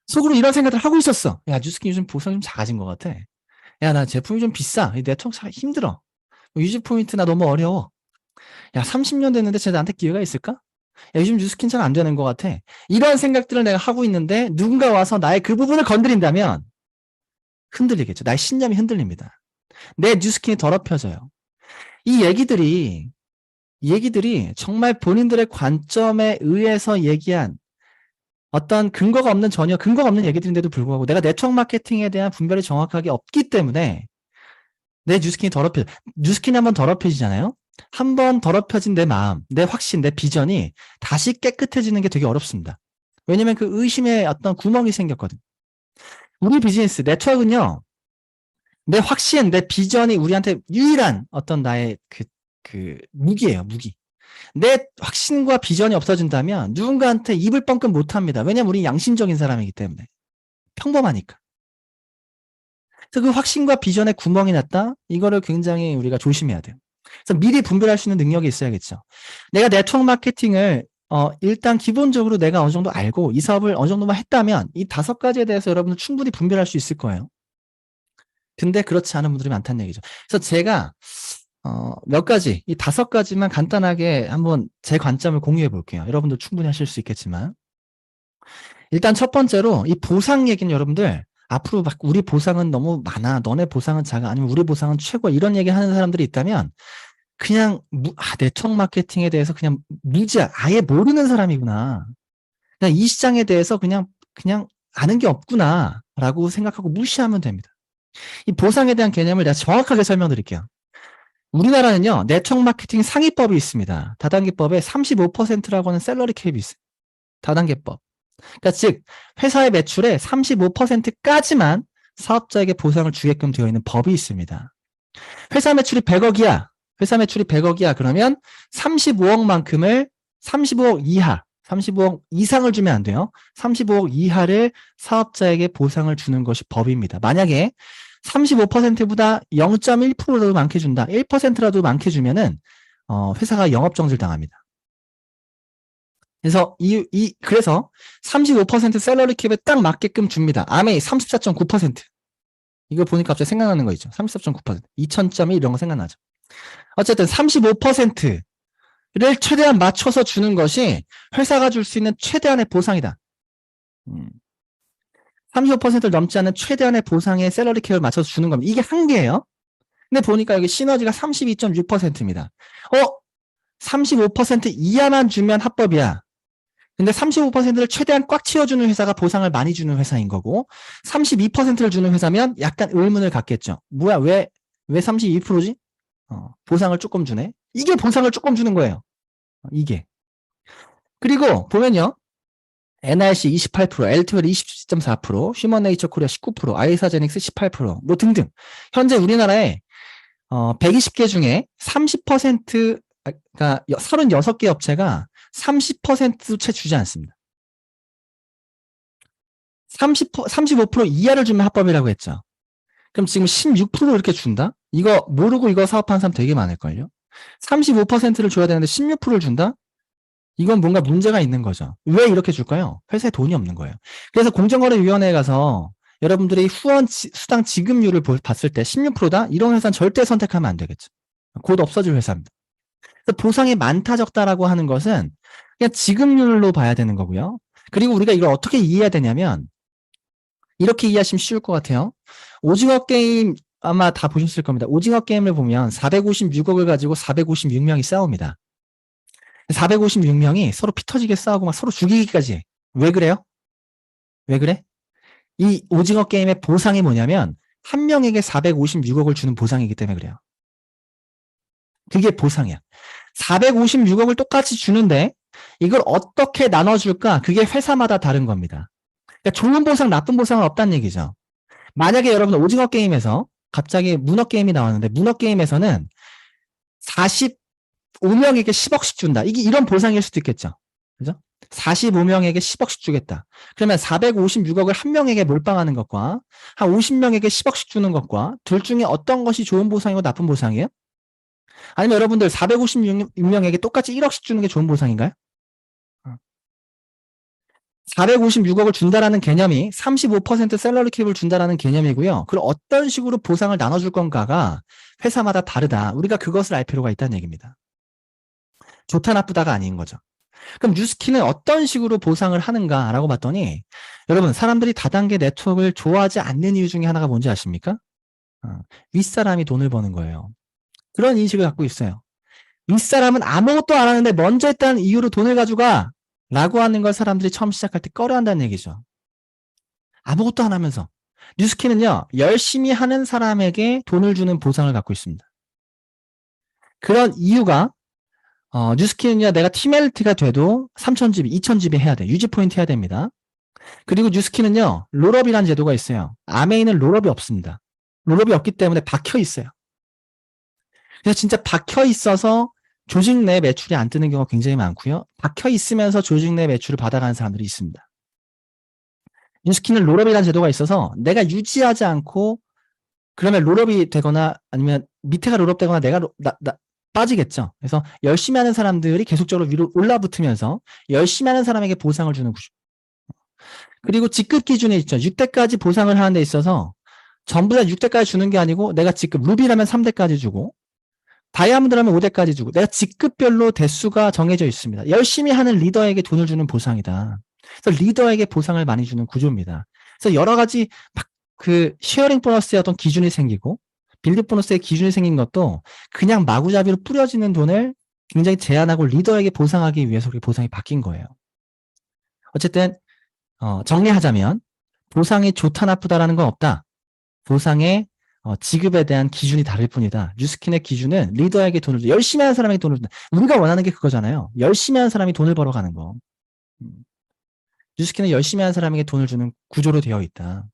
속으로 이런 생각을 하고 있었어. 야, 뉴스킨 요즘 보상이 좀 작아진 것 같아. 야, 나 제품이 좀 비싸. 이 네트워크 힘들어. 유지 포인트 나 너무 어려워. 야, 30년 됐는데 쟤 나한테 기회가 있을까? 야, 요즘 뉴스킨 잘 안 되는 것 같아. 이런 생각들을 내가 하고 있는데 누군가 와서 나의 그 부분을 건드린다면 흔들리겠죠. 나의 신념이 흔들립니다. 내 뉴스킨이 더럽혀져요. 이 얘기들이 정말 본인들의 관점에 의해서 얘기한 어떤 근거가 없는 전혀 근거가 없는 얘기들인데도 불구하고 내가 네트워크 마케팅에 대한 분별이 정확하게 없기 때문에 내 뉴스킨이 한번 더럽혀지잖아요. 한번 더럽혀진 내 마음, 내 확신, 내 비전이 다시 깨끗해지는 게 되게 어렵습니다. 왜냐면 그 의심에 어떤 구멍이 생겼거든. 우리 비즈니스, 네트워크는요, 내 확신, 내 비전이 우리한테 유일한 어떤 나의 그 무기예요, 무기. 내 확신과 비전이 없어진다면 누군가한테 입을 뻥끗 못 합니다. 왜냐면 우리 양심적인 사람이기 때문에. 평범하니까. 그래서 그 확신과 비전에 구멍이 났다? 이거를 굉장히 우리가 조심해야 돼요. 그래서 미리 분별할 수 있는 능력이 있어야겠죠. 내가 네트워크 마케팅을 일단 기본적으로 내가 어느 정도 알고 이 사업을 어느 정도만 했다면 이 다섯 가지에 대해서 여러분들 충분히 분별할 수 있을 거예요. 근데 그렇지 않은 분들이 많다는 얘기죠. 그래서 제가 몇 가지, 이 다섯 가지만 간단하게 한번 제 관점을 공유해 볼게요. 여러분들 충분히 하실 수 있겠지만. 일단 첫 번째로 이 보상 얘기는 여러분들 앞으로 막 우리 보상은 너무 많아. 너네 보상은 작아. 아니면 우리 보상은 최고. 이런 얘기 하는 사람들이 있다면 그냥 네트워크 마케팅에 대해서 그냥 무지야. 아예 모르는 사람이구나. 그냥 이 시장에 대해서 그냥 아는 게 없구나. 라고 생각하고 무시하면 됩니다. 이 보상에 대한 개념을 내가 정확하게 설명드릴게요. 우리나라는요, 네트워크 마케팅 상위법이 있습니다. 다단계법에 35%라고 하는 샐러리 캡이 있어요. 다단계법. 그러니까 즉 회사의 매출의 35%까지만 사업자에게 보상을 주게끔 되어 있는 법이 있습니다. 회사 매출이 100억이야. 회사 매출이 100억이야. 그러면 35억만큼을 35억 이하, 35억 이상을 주면 안 돼요. 35억 이하를 사업자에게 보상을 주는 것이 법입니다. 만약에 35%보다 0.1%라도 많게 준다. 1%라도 많게 주면은 회사가 영업정지를 당합니다. 그래서 그래서 35% 샐러리 캡에 딱 맞게끔 줍니다. 아메이 34.9%. 이거 보니까 갑자기 생각나는 거 있죠. 34.9%. 2000점이 이런 거 생각나죠. 어쨌든 35%를 최대한 맞춰서 주는 것이 회사가 줄 수 있는 최대한의 보상이다. 35%를 넘지 않는 최대한의 보상의 샐러리 캡을 맞춰서 주는 겁니다. 이게 한계예요. 근데 보니까 여기 시너지가 32.6%입니다. 35% 이하만 주면 합법이야. 근데 35%를 최대한 꽉 채워주는 회사가 보상을 많이 주는 회사인 거고 32%를 주는 회사면 약간 의문을 갖겠죠. 뭐야 왜 32%지? 보상을 조금 주네. 이게 보상을 조금 주는 거예요. 이게. 그리고 보면요. NRC 28%, LTL 27.4%, 휴먼네이처 코리아 19%, 아이사제닉스 18%뭐 등등. 현재 우리나라에 120개 중에 30% 그러니까 36개 업체가 30%도 채 주지 않습니다. 35% 이하를 주면 합법이라고 했죠. 그럼 지금 16%를 이렇게 준다? 이거 모르고 이거 사업하는 사람 되게 많을걸요? 35%를 줘야 되는데 16%를 준다? 이건 뭔가 문제가 있는 거죠. 왜 이렇게 줄까요? 회사에 돈이 없는 거예요. 그래서 공정거래위원회에 가서 여러분들이 후원 수당 지급률을 봤을 때 16%다? 이런 회사는 절대 선택하면 안 되겠죠. 곧 없어질 회사입니다. 그래서 보상이 많다 적다라고 하는 것은 그냥 지급률로 봐야 되는 거고요. 그리고 우리가 이걸 어떻게 이해해야 되냐면 이렇게 이해하시면 쉬울 것 같아요. 오징어 게임 아마 다 보셨을 겁니다. 오징어 게임을 보면 456억을 가지고 456명이 싸웁니다. 456명이 서로 피 터지게 싸우고 막 서로 죽이기까지 해. 왜 그래요? 왜 그래? 이 오징어 게임의 보상이 뭐냐면 한 명에게 456억을 주는 보상이기 때문에 그래요. 그게 보상이야. 456억을 똑같이 주는데 이걸 어떻게 나눠줄까? 그게 회사마다 다른 겁니다. 그러니까 좋은 보상, 나쁜 보상은 없다는 얘기죠. 만약에 여러분 오징어 게임에서 갑자기 문어 게임이 나왔는데 문어 게임에서는 45명에게 10억씩 준다. 이게 이런 보상일 수도 있겠죠. 그죠? 45명에게 10억씩 주겠다. 그러면 456억을 한 명에게 몰빵하는 것과 한 50명에게 10억씩 주는 것과 둘 중에 어떤 것이 좋은 보상이고 나쁜 보상이에요? 아니면 여러분들 456명에게 똑같이 1억씩 주는 게 좋은 보상인가요? 456억을 준다라는 개념이 35% 샐러리 캡을 준다라는 개념이고요. 그걸 어떤 식으로 보상을 나눠줄 건가가 회사마다 다르다. 우리가 그것을 알 필요가 있다는 얘기입니다. 좋다 나쁘다가 아닌 거죠. 그럼 뉴스킨은 어떤 식으로 보상을 하는가라고 봤더니 여러분 사람들이 다단계 네트워크를 좋아하지 않는 이유 중에 하나가 뭔지 아십니까? 윗사람이 돈을 버는 거예요. 그런 인식을 갖고 있어요. 윗사람은 아무것도 안 하는데 먼저 했다는 이유로 돈을 가져가 라고 하는 걸 사람들이 처음 시작할 때 꺼려한다는 얘기죠. 아무것도 안 하면서. 뉴스킨은요. 열심히 하는 사람에게 돈을 주는 보상을 갖고 있습니다. 그런 이유가 뉴스킨은요. 내가 티멜리티가 돼도 3,000GB, 2,000GB 해야 돼. 유지 포인트 해야 됩니다. 그리고 뉴스킨은요. 롤업이라는 제도가 있어요. 아메이는 롤업이 없습니다. 롤업이 없기 때문에 박혀 있어요. 그래서 진짜 박혀 있어서 조직 내 매출이 안 뜨는 경우가 굉장히 많고요. 박혀 있으면서 조직 내 매출을 받아가는 사람들이 있습니다. 뉴스킨은 롤업이라는 제도가 있어서 내가 유지하지 않고 그러면 롤업이 되거나 아니면 밑에가 롤업되거나 내가 빠지겠죠. 그래서 열심히 하는 사람들이 계속적으로 위로 올라붙으면서 열심히 하는 사람에게 보상을 주는 구조. 그리고 직급 기준이 있죠. 6대까지 보상을 하는 데 있어서 전부 다 6대까지 주는 게 아니고 내가 직급 루비라면 3대까지 주고 다이아몬드라면 5대까지 주고 내가 직급별로 대수가 정해져 있습니다. 열심히 하는 리더에게 돈을 주는 보상이다. 그래서 리더에게 보상을 많이 주는 구조입니다. 그래서 여러 가지 그 쉐어링 보너스의 어떤 기준이 생기고 빌드 보너스의 기준이 생긴 것도 그냥 마구잡이로 뿌려지는 돈을 굉장히 제한하고 리더에게 보상하기 위해서 그렇게 보상이 바뀐 거예요. 어쨌든 정리하자면 보상이 좋다 나쁘다라는 건 없다. 보상의 지급에 대한 기준이 다를 뿐이다. 뉴스킨의 기준은 리더에게 돈을 열심히 하는 사람에게 돈을 준다. 우리가 원하는 게 그거잖아요. 열심히 하는 사람이 돈을 벌어가는 거. 뉴스킨은 열심히 하는 사람에게 돈을 주는 구조로 되어 있다.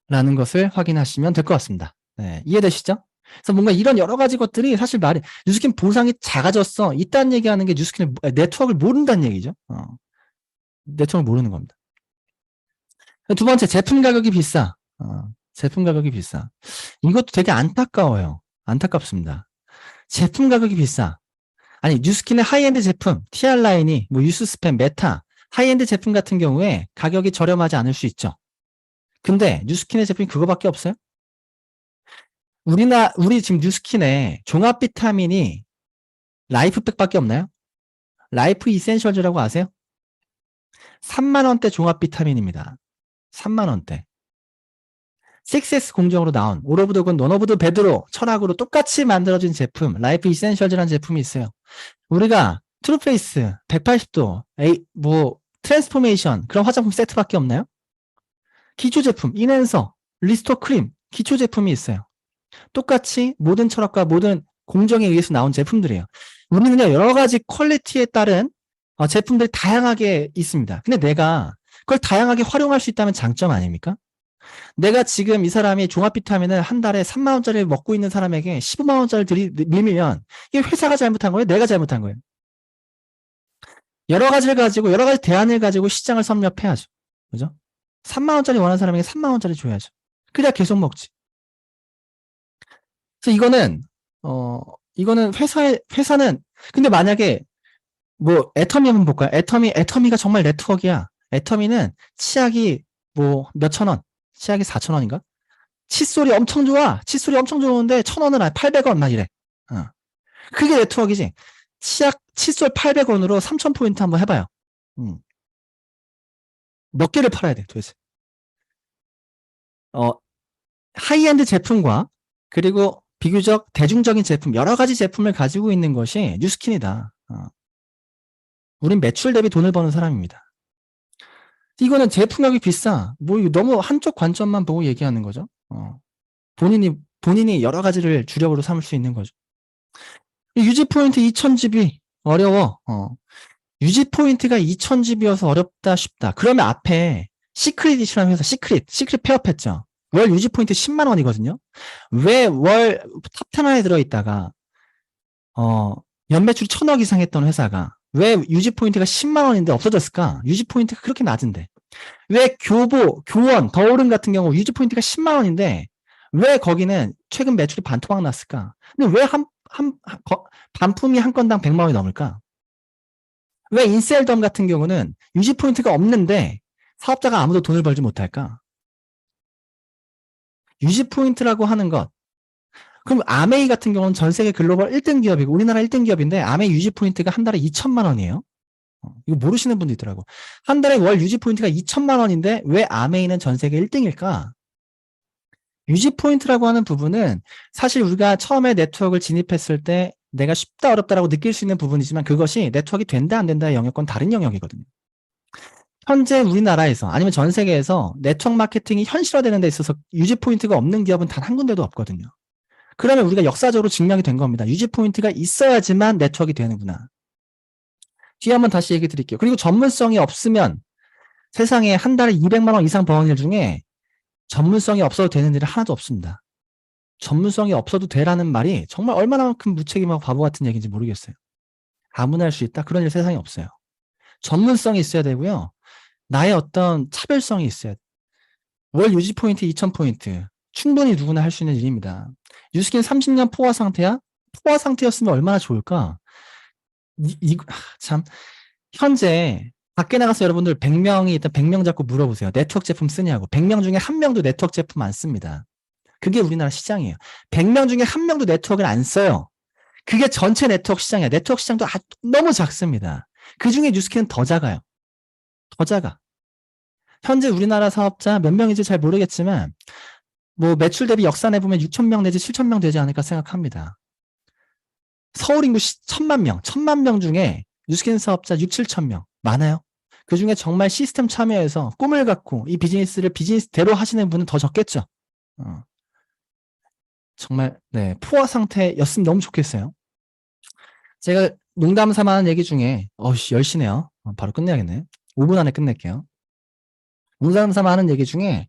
라는 것을 확인하시면 될 것 같습니다. 네, 이해되시죠? 그래서 뭔가 이런 여러 가지 것들이 사실 뉴스킨 보상이 작아졌어. 이딴 얘기하는 게 뉴스킨의 네트워크를 모른다는 얘기죠. 네트워크를 모르는 겁니다. 두 번째, 제품 가격이 비싸. 제품 가격이 비싸. 이것도 되게 안타까워요. 안타깝습니다. 제품 가격이 비싸. 아니, 뉴스킨의 하이엔드 제품, TR라인이, 뭐, 유스스팸, 메타, 하이엔드 제품 같은 경우에 가격이 저렴하지 않을 수 있죠. 근데 뉴스킨의 제품이 그거밖에 없어요? 우리 지금 뉴스킨에 종합 비타민이 라이프백밖에 없나요? 라이프 이센셜즈라고 아세요? 3만 원대 종합 비타민입니다. 3만 원대. 6S 공정으로 나온 올 오브 더 굿, 논 오브 더 배드로 철학으로 똑같이 만들어진 제품 라이프 이센셜즈라는 제품이 있어요. 우리가 트루페이스 180도 뭐 트랜스포메이션 그런 화장품 세트밖에 없나요? 기초 제품 인앤서 리스토 크림 기초 제품이 있어요. 똑같이 모든 철학과 모든 공정에 의해서 나온 제품들이에요. 우리는요 여러 가지 퀄리티에 따른 제품들이 다양하게 있습니다. 근데 내가 그걸 다양하게 활용할 수 있다면 장점 아닙니까? 내가 지금 이 사람이 종합 비타민을 한 달에 3만 원짜리 먹고 있는 사람에게 15만 원짜리 밀면 이게 회사가 잘못한 거예요? 내가 잘못한 거예요? 여러 가지를 가지고 여러 가지 대안을 가지고 시장을 섭렵해야죠. 그죠? 3만 원짜리 원하는 사람에게 3만 원짜리 줘야죠. 그래야 계속 먹지. 그래서 이거는 회사는 근데 만약에 뭐 애터미 한번 볼까요? 애터미가 정말 네트워크야. 애터미는 치약이 뭐 몇천 원, 치약이 4천 원인가? 칫솔이 엄청 좋아. 칫솔이 엄청 좋은데 1,000원은 800원 막 이래. 그게 네트워크이지. 칫솔 800원으로 3,000포인트 한번 해봐요. 몇 개를 팔아야 돼, 도대체. 하이엔드 제품과 그리고 비교적 대중적인 제품, 여러 가지 제품을 가지고 있는 것이 뉴스킨이다. 우린 매출 대비 돈을 버는 사람입니다. 이거는 제품 가격이 비싸. 뭐 너무 한쪽 관점만 보고 얘기하는 거죠. 본인이 여러 가지를 주력으로 삼을 수 있는 거죠. 유지 포인트 2000GB 어려워. 유지 포인트가 2000GB여서 어렵다 싶다. 그러면 앞에 시크릿이라는 회사 시크릿 폐업했죠. 월 유지 포인트 10만 원이거든요. 왜 월 탑10 안에 들어있다가 연매출이 1,000억 이상 했던 회사가 왜 유지 포인트가 10만 원인데 없어졌을까? 유지 포인트가 그렇게 낮은데. 왜 교원, 더오름 같은 경우 유지 포인트가 10만 원인데 왜 거기는 최근 매출이 반토막 났을까? 근데 왜 반품이 한 건당 100만 원이 넘을까? 왜 인셀덤 같은 경우는 유지 포인트가 없는데 사업자가 아무도 돈을 벌지 못할까? 유지 포인트라고 하는 것. 그럼 아메이 같은 경우는 전 세계 글로벌 1등 기업이고 우리나라 1등 기업인데 아메이 유지 포인트가 한 달에 2천만 원이에요. 이거 모르시는 분도 있더라고. 한 달에 월 유지 포인트가 2천만 원인데 왜 아메이는 전 세계 1등일까? 유지 포인트라고 하는 부분은 사실 우리가 처음에 네트워크를 진입했을 때 내가 쉽다 어렵다라고 느낄 수 있는 부분이지만 그것이 네트워크가 된다 안 된다의 영역과는 다른 영역이거든요. 현재 우리나라에서 아니면 전 세계에서 네트워크 마케팅이 현실화되는 데 있어서 유지 포인트가 없는 기업은 단 한 군데도 없거든요. 그러면 우리가 역사적으로 증명이 된 겁니다. 유지 포인트가 있어야지만 네트워크가 되는구나. 뒤에 한번 다시 얘기 드릴게요. 그리고 전문성이 없으면 세상에 한 달에 200만 원 이상 버는 일 중에 전문성이 없어도 되는 일은 하나도 없습니다. 전문성이 없어도 되라는 말이 정말 얼마나만큼 무책임하고 바보 같은 얘기인지 모르겠어요. 아무나 할 수 있다? 그런 일 세상에 없어요. 전문성이 있어야 되고요. 나의 어떤 차별성이 있어야 돼. 월 유지 포인트 2,000포인트. 충분히 누구나 할 수 있는 일입니다. 뉴스킨 30년 포화 상태야? 포화 상태였으면 얼마나 좋을까? 참. 현재 밖에 나가서 여러분들 100명이 일단 100명 잡고 물어보세요. 네트워크 제품 쓰냐고. 100명 중에 한 명도 네트워크 제품 안 씁니다. 그게 우리나라 시장이에요. 100명 중에 한 명도 네트워크를 안 써요. 그게 전체 네트워크 시장이야. 네트워크 시장도 너무 작습니다. 그 중에 뉴스킨은 더 작아요. 더 작아. 현재 우리나라 사업자 몇 명인지 잘 모르겠지만 뭐 매출 대비 역산해 보면 6,000명 내지 7,000명 되지 않을까 생각합니다. 서울 인구 1,000만 명 중에 뉴스킨 사업자 6, 7,000명 많아요. 그 중에 정말 시스템 참여해서 꿈을 갖고 이 비즈니스를 비즈니스대로 하시는 분은 더 적겠죠. 정말 네 포화 상태였으면 너무 좋겠어요. 제가 농담 삼아 하는 얘기 중에 10시네요. 바로 끝내야겠네. 5분 안에 끝낼게요. 운상삼아 하는 얘기 중에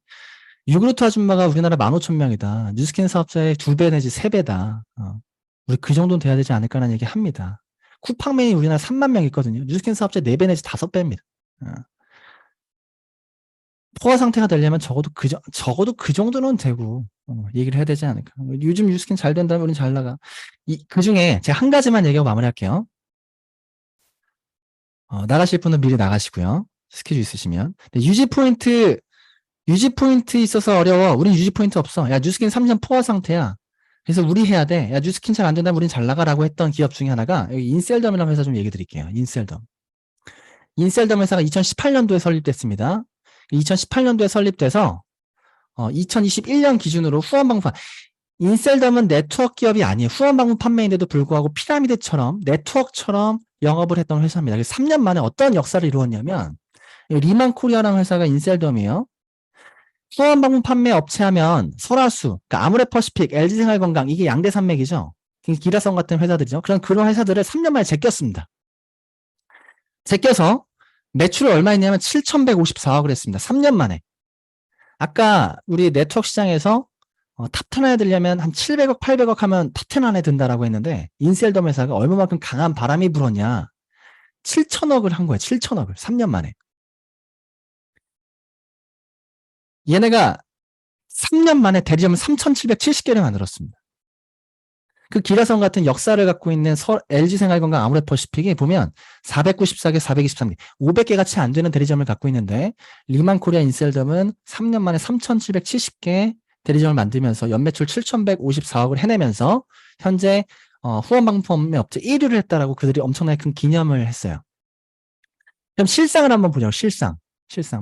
유그루트 아줌마가 우리나라 15,000명이다. 뉴스킨 사업자의 2배 내지 3배다. 우리 그 정도는 돼야 되지 않을까라는 얘기 합니다. 쿠팡맨이 우리나라 3만 명 있거든요. 뉴스킨 사업자 4배 내지 5배입니다. 포화 상태가 되려면 적어도 그 정도는 되고, 얘기를 해야 되지 않을까. 요즘 뉴스킨 잘 된다면 우린 잘 나가. 그 중에 제가 한 가지만 얘기하고 마무리할게요. 나가실 분은 미리 나가시고요. 스케줄 있으시면. 유지 포인트 있어서 어려워. 우린 유지 포인트 없어. 야, 뉴스킨 3년 포화 상태야. 그래서 우리 해야 돼. 야, 뉴스킨 잘 안 된다면 우린 잘 나가라고 했던 기업 중에 하나가 여기 인셀덤이라는 회사 좀 얘기 드릴게요. 인셀덤 회사가 2018년도에 설립됐습니다. 2018년도에 설립돼서 2021년 기준으로 후원방문 인셀덤은 네트워크 기업이 아니에요. 후원방문 판매인데도 불구하고 피라미드처럼 네트워크처럼 영업을 했던 회사입니다. 그래서 3년 만에 어떤 역사를 이루었냐면 리만 코리아라는 회사가 인셀덤이에요. 후원방문 판매 업체 하면 설화수, 그러니까 아모레퍼시픽, LG생활건강 이게 양대 산맥이죠. 기라성 같은 회사들이죠. 그런 회사들을 3년 만에 제꼈습니다. 제껴서 매출을 얼마 했냐면 7,154억을 했습니다. 3년 만에. 아까 우리 네트워크 시장에서 탑10 안에 들려면 한 700억, 800억 하면 탑10 안에 든다라고 했는데 인셀덤 회사가 얼마만큼 강한 바람이 불었냐. 7천억을 한 거예요. 7천억을. 3년 만에. 얘네가 3년 만에 대리점을 3,770개를 만들었습니다. 그 기라성 같은 역사를 갖고 있는 LG생활건강 아모레퍼시픽이 보면 494개, 423개, 500개가 채 안 되는 대리점을 갖고 있는데 리만코리아 인셀덤은 3년 만에 3,770개 대리점을 만들면서 연매출 7,154억을 해내면서 현재 후원방문 업체 1위를 했다라고 그들이 엄청나게 큰 기념을 했어요. 그럼 실상을 한번 보죠. 실상.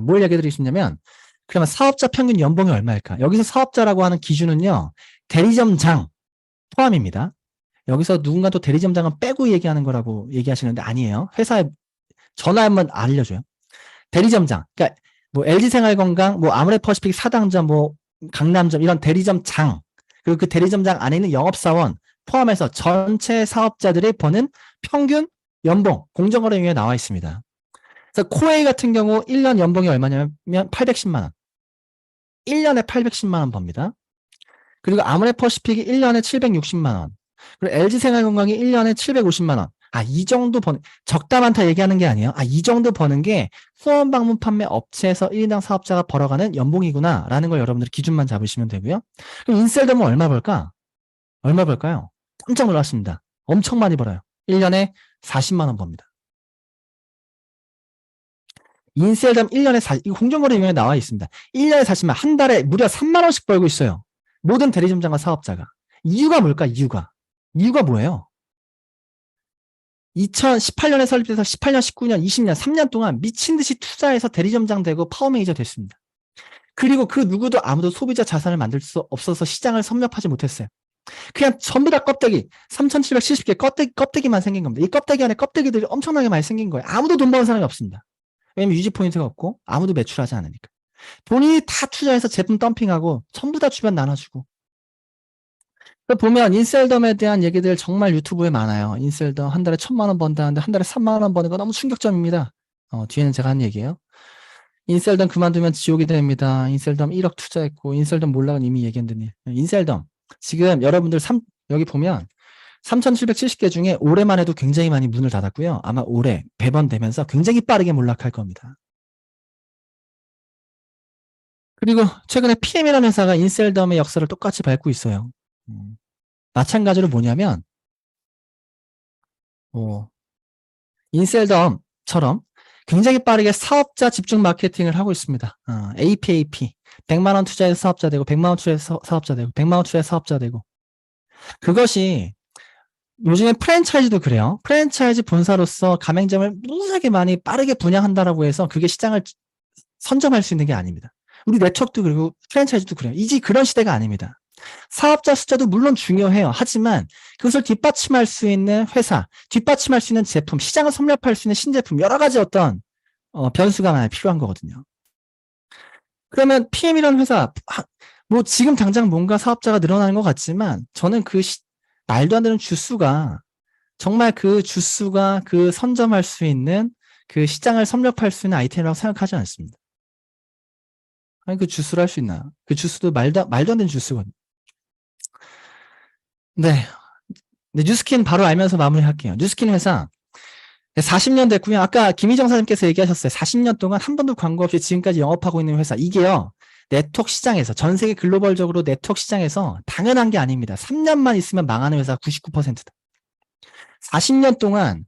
뭘 얘기 드릴 수 있냐면 그러면 사업자 평균 연봉이 얼마일까? 여기서 사업자라고 하는 기준은요. 대리점장 포함입니다. 여기서 누군가 또 대리점장은 빼고 얘기하는 거라고 얘기하시는데 아니에요. 회사에 전화 한번 알려줘요. 대리점장. 그러니까 뭐 LG생활건강, 뭐 아모레퍼시픽 사당점, 뭐 강남점 이런 대리점장 그리고 그 대리점장 안에 있는 영업사원 포함해서 전체 사업자들이 버는 평균 연봉 공정거래위에 나와 있습니다. 그래서 코웨이 같은 경우 1년 연봉이 얼마냐면 810만 원. 1년에 810만 원 법니다. 그리고 아모레퍼시픽이 1년에 760만 원. 그리고 LG생활건강이 1년에 750만 원. 이 정도 적다 많다 얘기하는 게 아니에요. 이 정도 버는 게 후원방문 판매 업체에서 1인당 사업자가 벌어가는 연봉이구나 라는 걸 여러분들이 기준만 잡으시면 되고요. 그럼 인셀덤은 얼마 벌까? 얼마 벌까요? 깜짝 놀랐습니다. 엄청 많이 벌어요. 1년에 40만 원 법니다. 인셀덤 1년에 이거 공정거래위원회에 나와 있습니다. 1년에 40만, 한 달에 무려 3만 원씩 벌고 있어요. 모든 대리점장과 사업자가. 이유가 뭘까? 이유가 뭐예요? 2018년에 설립돼서 18년, 19년, 20년, 3년 동안 미친 듯이 투자해서 대리점장 되고 파워매니저 됐습니다. 그리고 그 누구도 아무도 소비자 자산을 만들 수 없어서 시장을 섭렵하지 못했어요. 그냥 전부 다 껍데기, 3,770개 껍데기만 생긴 겁니다. 이 껍데기 안에 껍데기들이 엄청나게 많이 생긴 거예요. 아무도 돈 버는 사람이 없습니다. 왜냐면 유지 포인트가 없고 아무도 매출하지 않으니까. 본인이 다 투자해서 제품 덤핑하고 전부 다 주변 나눠주고. 보면 인셀덤에 대한 얘기들 정말 유튜브에 많아요. 인셀덤 한 달에 1,000만 원 번다는데 한 달에 3만 원 버는 거 너무 충격점입니다. 뒤에는 제가 한 얘기예요. 인셀덤 그만두면 지옥이 됩니다. 인셀덤 1억 투자했고 인셀덤 몰락은 이미 얘기했는데 인셀덤 지금 여러분들 여기 보면 3,770개 중에 올해만 해도 굉장히 많이 문을 닫았고요. 아마 올해 배번되면서 굉장히 빠르게 몰락할 겁니다. 그리고 최근에 PM이라는 회사가 인셀덤의 역사를 똑같이 밟고 있어요. 마찬가지로 뭐냐면 인셀덤처럼 굉장히 빠르게 사업자 집중 마케팅을 하고 있습니다. APAP 100만 원 투자해서 사업자 되고 100만 원 투자해서 사업자 되고 100만 원 투자해서 사업자 되고 그것이 요즘에 프랜차이즈도 그래요. 프랜차이즈 본사로서 가맹점을 무지하게 많이 빠르게 분양한다라고 해서 그게 시장을 선점할 수 있는 게 아닙니다. 우리 네트워크도 그리고 프랜차이즈도 그래요. 이제 그런 시대가 아닙니다. 사업자 숫자도 물론 중요해요. 하지만 그것을 뒷받침할 수 있는 회사, 뒷받침할 수 있는 제품, 시장을 섭렵할 수 있는 신제품, 여러 가지 어떤 변수가 많이 필요한 거거든요. 그러면 PM이라는 회사, 뭐 지금 당장 뭔가 사업자가 늘어나는 것 같지만 저는 그 말도 안 되는 주수가 정말 그 주수가 그 선점할 수 있는 그 시장을 섭렵할 수 있는 아이템이라고 생각하지 않습니다. 아니, 그 주스를 할 수 있나? 그 주스도 말도 안 되는 주스거든요. 네. 네, 뉴스킨 바로 알면서 마무리할게요. 뉴스킨 회사 40년 됐고요. 아까 김희정 사장님께서 얘기하셨어요. 40년 동안 한 번도 광고 없이 지금까지 영업하고 있는 회사. 이게요. 네트워크 시장에서 전 세계 글로벌적으로 네트워크 시장에서 당연한 게 아닙니다. 3년만 있으면 망하는 회사 99%다. 40년 동안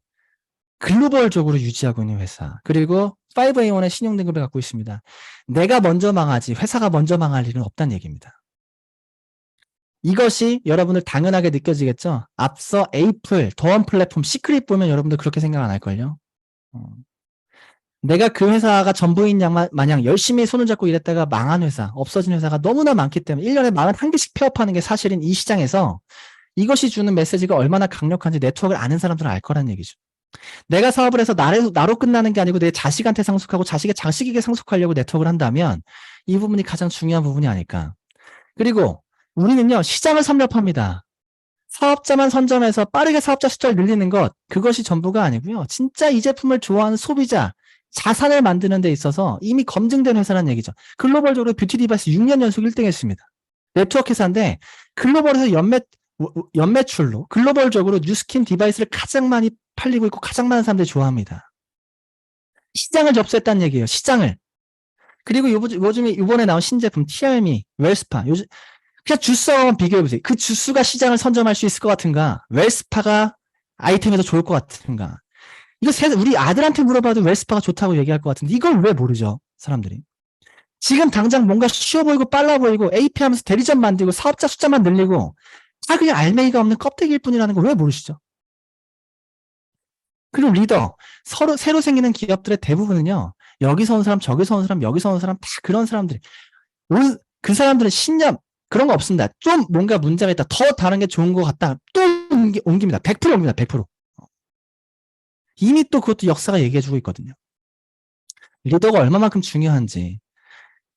글로벌적으로 유지하고 있는 회사. 그리고 5A1의 신용 등급을 갖고 있습니다. 내가 먼저 망하지 회사가 먼저 망할 일은 없다는 얘기입니다. 이것이 여러분들 당연하게 느껴지겠죠? 앞서 에이플, 더원 플랫폼, 시크릿 보면 여러분들 그렇게 생각 안 할걸요? 내가 그 회사가 전부인 양 마냥 열심히 손을 잡고 일했다가 망한 회사, 없어진 회사가 너무나 많기 때문에 1년에 41개씩 폐업하는 게 사실인 이 시장에서 이것이 주는 메시지가 얼마나 강력한지 네트워크를 아는 사람들은 알 거란 얘기죠. 내가 사업을 해서 나로 끝나는 게 아니고 내 자식한테 상속하고 자식의 자식에게 상속하려고 네트워크를 한다면 이 부분이 가장 중요한 부분이 아닐까. 그리고 우리는요, 시장을 섭렵합니다. 사업자만 선점해서 빠르게 사업자 숫자를 늘리는 것, 그것이 전부가 아니고요. 진짜 이 제품을 좋아하는 소비자, 자산을 만드는 데 있어서 이미 검증된 회사라는 얘기죠. 글로벌적으로 뷰티 디바이스 6년 연속 1등 했습니다. 네트워크 회사인데 글로벌에서 연매출로 글로벌적으로 뉴스킨 디바이스를 가장 많이 팔리고 있고 가장 많은 사람들이 좋아합니다. 시장을 접수했다는 얘기예요. 시장을. 그리고 요즘에 이번에 나온 신제품 TRME, 웰스파, 요즘 그냥 주스하고만 비교해보세요. 그 주스가 시장을 선점할 수 있을 것 같은가? 웰스파가 아이템에서 좋을 것 같은가? 이거 우리 아들한테 물어봐도 웰스파가 좋다고 얘기할 것 같은데 이걸 왜 모르죠? 사람들이. 지금 당장 뭔가 쉬워 보이고 빨라 보이고 AP 하면서 대리점 만들고 사업자 숫자만 늘리고 다 그냥 알맹이가 없는 껍데기일 뿐이라는 걸 왜 모르시죠? 그리고 리더, 새로 생기는 기업들의 대부분은요. 여기서 온 사람, 저기서 온 사람, 여기서 온 사람 다 그런 사람들이. 그 사람들은 신념 그런 거 없습니다. 좀 뭔가 문제가 있다. 더 다른 게 좋은 것 같다. 또 옮깁니다. 100% 옮깁니다. 100%. 이미 또 그것도 역사가 얘기해주고 있거든요. 리더가 얼마만큼 중요한지.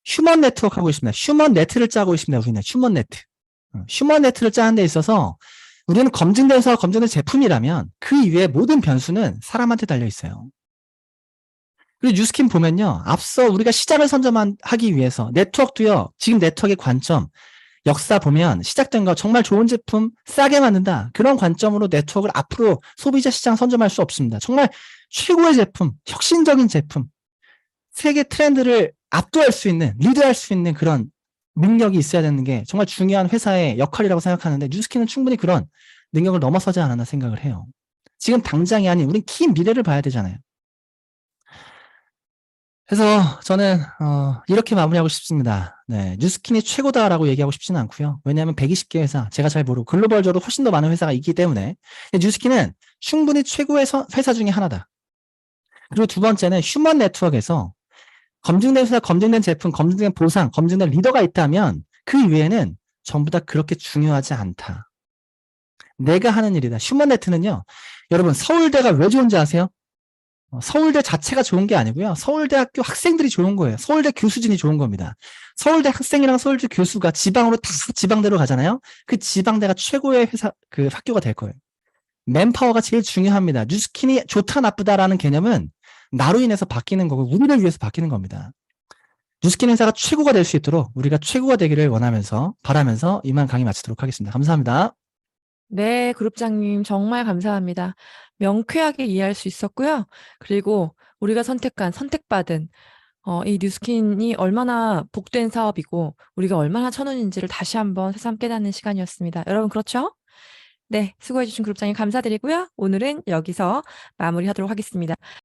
휴먼 네트워크 하고 있습니다. 휴먼 네트를 짜고 있습니다. 우리는 휴먼 네트. 휴먼 네트를 짜는 데 있어서 우리는 검증된 사업, 검증된 제품이라면 그 이외의 모든 변수는 사람한테 달려 있어요. 그리고 뉴스킨 보면요. 앞서 우리가 시장을 선점하기 위해서 네트워크도요. 지금 네트워크의 관점, 역사 보면 시작된 거 정말 좋은 제품 싸게 만든다. 그런 관점으로 네트워크를 앞으로 소비자 시장 선점할 수 없습니다. 정말 최고의 제품, 혁신적인 제품, 세계 트렌드를 압도할 수 있는, 리드할 수 있는 그런 능력이 있어야 되는 게 정말 중요한 회사의 역할이라고 생각하는데 뉴스킨은 충분히 그런 능력을 넘어서지 않았나 생각을 해요. 지금 당장이 아닌 우린 긴 미래를 봐야 되잖아요. 그래서 저는 이렇게 마무리하고 싶습니다. 네, 뉴스킨이 최고다라고 얘기하고 싶지는 않고요. 왜냐하면 120개 회사, 제가 잘 모르고 글로벌적으로 훨씬 더 많은 회사가 있기 때문에 뉴스킨은 충분히 최고의 회사 중에 하나다. 그리고 두 번째는 휴먼 네트워크에서 검증된 회사, 검증된 제품, 검증된 보상, 검증된 리더가 있다면 그 이외에는 전부 다 그렇게 중요하지 않다. 내가 하는 일이다. 휴먼 네트는요. 여러분 서울대가 왜 좋은지 아세요? 서울대 자체가 좋은 게 아니고요. 서울대학교 학생들이 좋은 거예요. 서울대 교수진이 좋은 겁니다. 서울대 학생이랑 서울대 교수가 지방으로 다 지방대로 가잖아요. 그 지방대가 최고의 회사, 그 학교가 될 거예요. 맨파워가 제일 중요합니다. 뉴스킨이 좋다 나쁘다라는 개념은 나로 인해서 바뀌는 거고 우리를 위해서 바뀌는 겁니다. 뉴스킨 회사가 최고가 될 수 있도록 우리가 최고가 되기를 바라면서 이만 강의 마치도록 하겠습니다. 감사합니다. 네, 그룹장님 정말 감사합니다. 명쾌하게 이해할 수 있었고요. 그리고 우리가 선택받은 이 뉴스킨이 얼마나 복된 사업이고 우리가 얼마나 천운인지를 다시 한번 새삼 깨닫는 시간이었습니다. 여러분 그렇죠? 네, 수고해주신 그룹장님 감사드리고요. 오늘은 여기서 마무리하도록 하겠습니다.